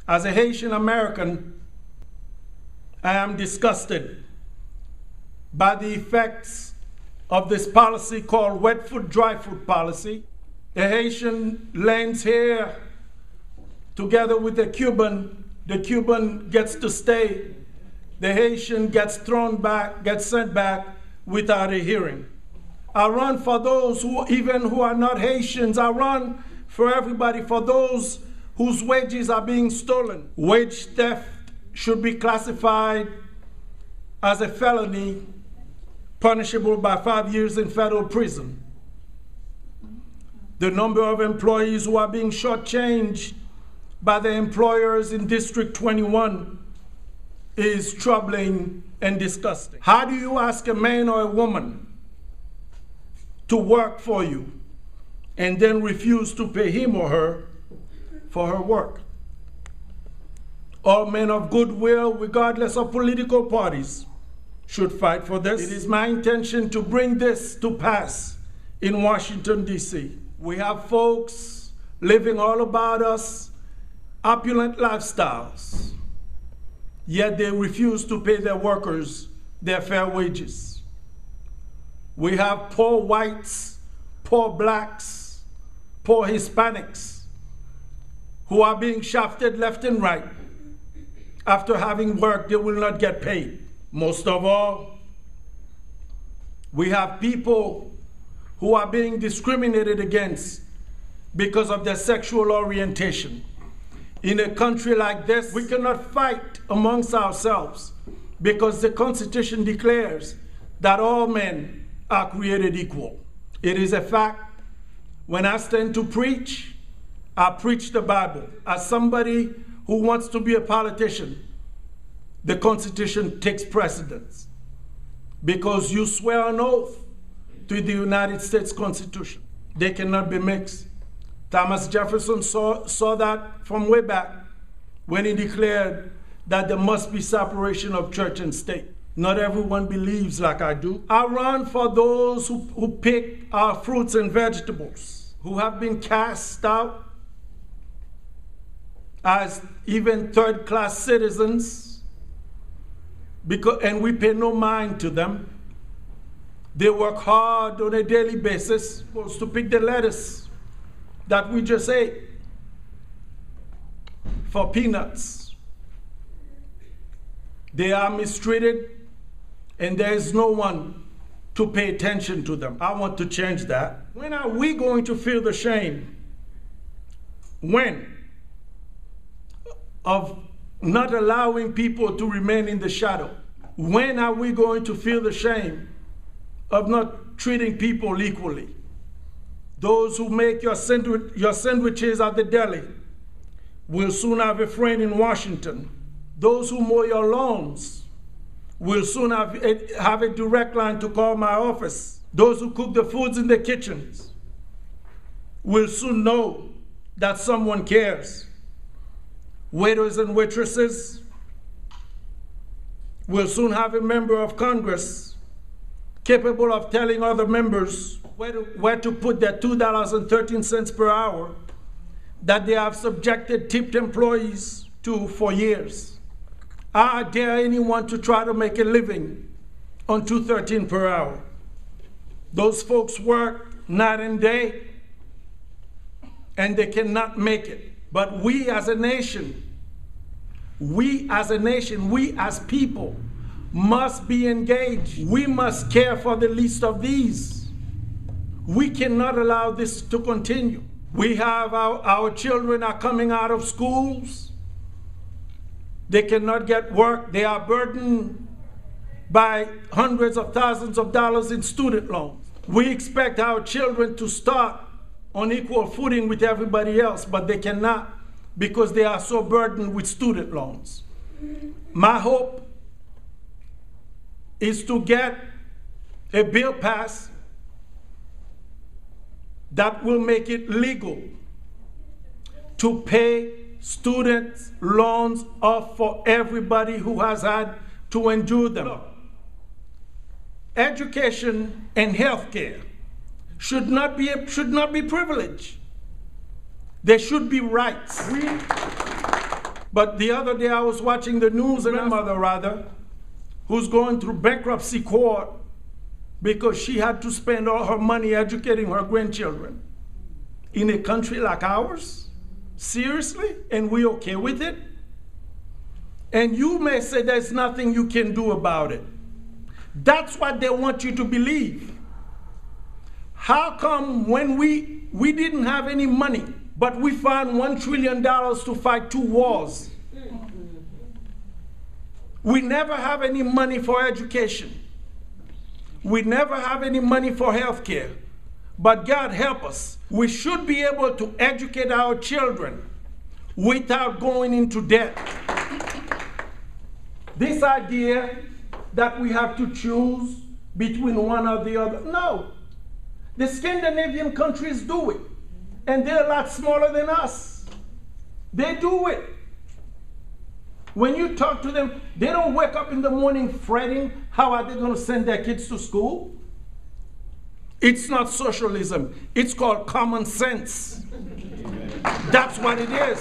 As a Haitian American, I am disgusted by the effects of this policy called wet foot, dry foot policy. The Haitian lands here together with the Cuban gets to stay. The Haitian gets sent back without a hearing. I run for those who are not Haitians. I run for everybody, for those whose wages are being stolen. Wage theft should be classified as a felony, punishable by 5 years in federal prison. The number of employees who are being shortchanged by their employers in District 21 is troubling and disgusting. How do you ask a man or a woman to work for you and then refuse to pay him or her for her work? All men of goodwill, regardless of political parties, should fight for this. It is my intention to bring this to pass in Washington, D.C. We have folks living all about us, opulent lifestyles, yet they refuse to pay their workers their fair wages. We have poor whites, poor blacks, poor Hispanics who are being shafted left and right. After having worked, they will not get paid. Most of all, we have people who are being discriminated against because of their sexual orientation. In a country like this, we cannot fight amongst ourselves because the Constitution declares that all men are created equal. It is a fact. When I stand to preach, I preach the Bible. As somebody who wants to be a politician, the Constitution takes precedence because you swear an oath to the United States Constitution. They cannot be mixed. Thomas Jefferson saw that from way back when he declared that there must be separation of church and state. Not everyone believes like I do. I run for those who pick our fruits and vegetables, who have been cast out as even third-class citizens, and we pay no mind to them. They work hard on a daily basis, supposed to pick the lettuce that we just ate for peanuts. They are mistreated, and there is no one to pay attention to them. I want to change that. When are we going to feel the shame? When? Of not allowing people to remain in the shadow. When are we going to feel the shame of not treating people equally? Those who make your sandwiches at the deli will soon have a friend in Washington. Those who mow your lawns will soon have a direct line to call my office. Those who cook the foods in the kitchens will soon know that someone cares. Waiters and waitresses will soon have a member of Congress capable of telling other members where to put their $2.13 per hour that they have subjected tipped employees to for years. I dare anyone to try to make a living on $2.13 per hour. Those folks work night and day, and they cannot make it. But we as a nation, we as people, must be engaged. We must care for the least of these. We cannot allow this to continue. We have our children are coming out of schools. They cannot get work. They are burdened by hundreds of thousands of dollars in student loans. We expect our children to start on equal footing with everybody else, but they cannot because they are so burdened with student loans. My hope is to get a bill passed that will make it legal to pay students' loans off for everybody who has had to endure them. No. Education and health care should not be privilege. There should be rights. But the other day I was watching the news, and my mother rather, who's going through bankruptcy court because she had to spend all her money educating her grandchildren. In a country like ours? Seriously? And we okay with it? And you may say there's nothing you can do about it. That's what they want you to believe. How come when we didn't have any money, but we found $1 trillion to fight 2 wars? We never have any money for education. We never have any money for health care. But God help us. We should be able to educate our children without going into debt. This idea that we have to choose between one or the other, no. The Scandinavian countries do it. And they're a lot smaller than us. They do it. When you talk to them, they don't wake up in the morning fretting how are they going to send their kids to school. It's not socialism. It's called common sense. That's what it is.